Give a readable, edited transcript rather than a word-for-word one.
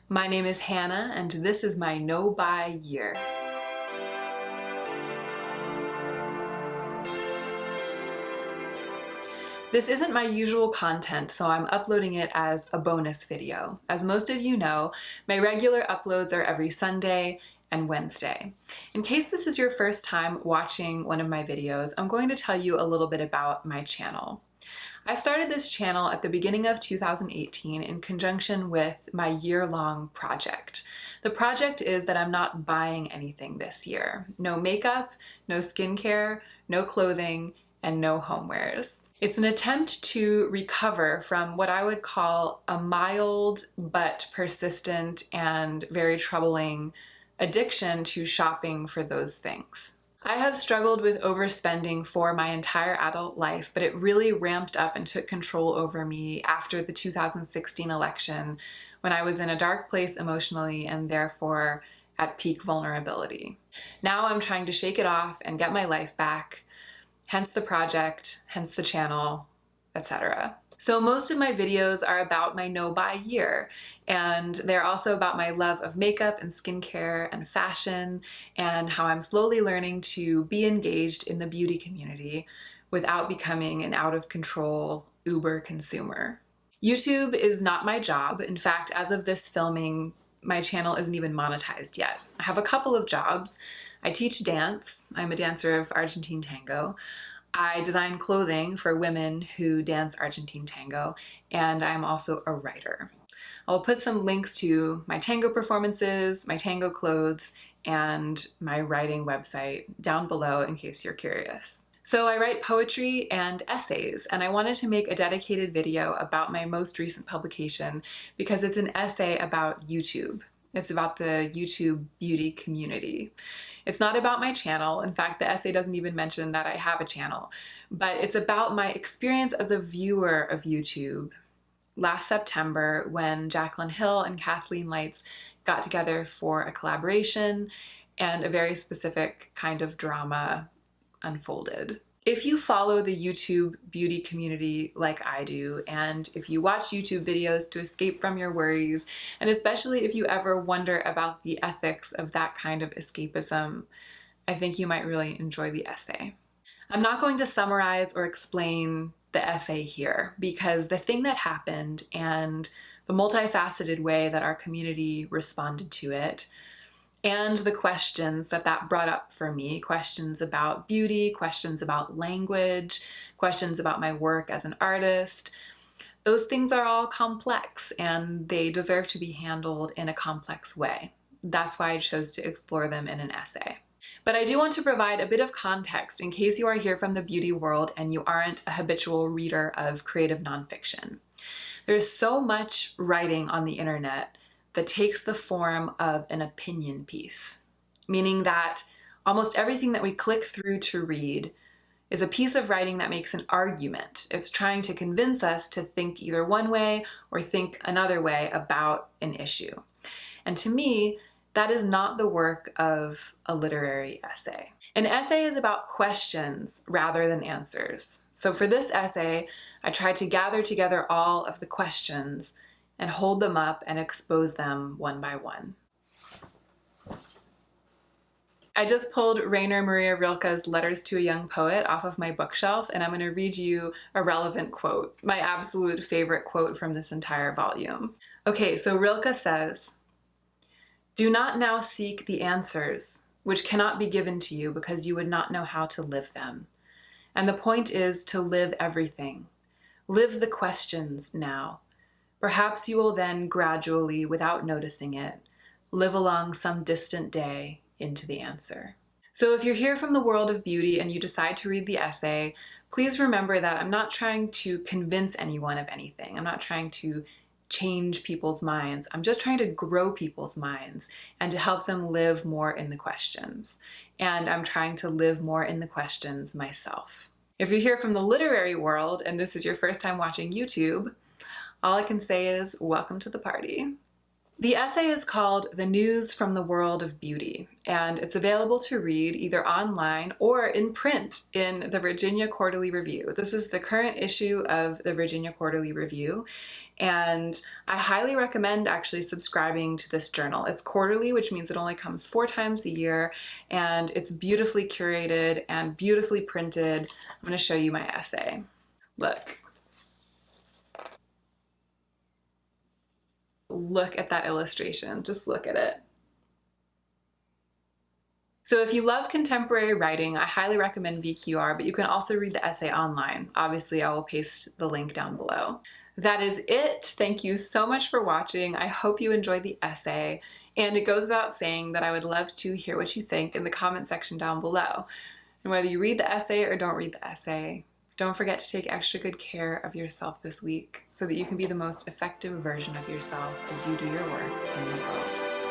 My name is Hannah, and this is my no-buy year. This isn't my usual content, so I'm uploading it as a bonus video. As most of you know, my regular uploads are every Sunday and Wednesday. In case this is your first time watching one of my videos, I'm going to tell you a little bit about my channel. I started this channel at the beginning of 2018 in conjunction with my year-long project. The project is that I'm not buying anything this year. No makeup, no skincare, no clothing, and no homewares. It's an attempt to recover from what I would call a mild but persistent and very troubling addiction to shopping for those things. I have struggled with overspending for my entire adult life, but it really ramped up and took control over me after the 2016 election, when I was in a dark place emotionally and therefore at peak vulnerability. Now I'm trying to shake it off and get my life back, hence the project, hence the channel, etc. So most of my videos are about my no-buy year, and they're also about my love of makeup and skincare and fashion, and how I'm slowly learning to be engaged in the beauty community without becoming an out-of-control Uber consumer. YouTube is not my job. In fact, as of this filming, my channel isn't even monetized yet. I have a couple of jobs. I teach dance. I'm a dancer of Argentine tango. I design clothing for women who dance Argentine tango, and I'm also a writer. I'll put some links to my tango performances, my tango clothes, and my writing website down below in case you're curious. So I write poetry and essays, and I wanted to make a dedicated video about my most recent publication because it's an essay about YouTube. It's about the YouTube beauty community. It's not about my channel. In fact, the essay doesn't even mention that I have a channel, but it's about my experience as a viewer of YouTube last September when Jaclyn and Kathleen got together for a collaboration and a very specific kind of drama unfolded. If you follow the YouTube beauty community like I do, and if you watch YouTube videos to escape from your worries, and especially if you ever wonder about the ethics of that kind of escapism, I think you might really enjoy the essay. I'm not going to summarize or explain the essay here, because the thing that happened and the multifaceted way that our community responded to it, and the questions that brought up for me, questions about beauty, questions about language, questions about my work as an artist, those things are all complex and they deserve to be handled in a complex way. That's why I chose to explore them in an essay. But I do want to provide a bit of context in case you are here from the beauty world and you aren't a habitual reader of creative nonfiction. There's so much writing on the internet that takes the form of an opinion piece, meaning that almost everything that we click through to read is a piece of writing that makes an argument. It's trying to convince us to think either one way or think another way about an issue. And to me, that is not the work of a literary essay. An essay is about questions rather than answers. So for this essay, I tried to gather together all of the questions and hold them up and expose them one by one. I just pulled Rainer Maria Rilke's Letters to a Young Poet off of my bookshelf, and I'm going to read you a relevant quote, my absolute favorite quote from this entire volume. Okay, so Rilke says, "Do not now seek the answers, which cannot be given to you because you would not know how to live them. And the point is to live everything. Live the questions now. Perhaps you will then gradually, without noticing it, live along some distant day into the answer." So if you're here from the world of beauty and you decide to read the essay, please remember that I'm not trying to convince anyone of anything. I'm not trying to change people's minds. I'm just trying to grow people's minds and to help them live more in the questions. And I'm trying to live more in the questions myself. If you're here from the literary world and this is your first time watching YouTube, all I can say is welcome to the party. The essay is called The News from the World of Beauty, and it's available to read either online or in print in the Virginia Quarterly Review. This is the current issue of the Virginia Quarterly Review, and I highly recommend actually subscribing to this journal. It's quarterly, which means it only comes 4 times a year, and it's beautifully curated and beautifully printed. I'm going to show you my essay. Look. Look at that illustration. Just look at it. So if you love contemporary writing, I highly recommend VQR, but you can also read the essay online. Obviously, I will paste the link down below. That is it. Thank you so much for watching. I hope you enjoyed the essay. And it goes without saying that I would love to hear what you think in the comment section down below. And whether you read the essay or don't read the essay, don't forget to take extra good care of yourself this week so that you can be the most effective version of yourself as you do your work in the world.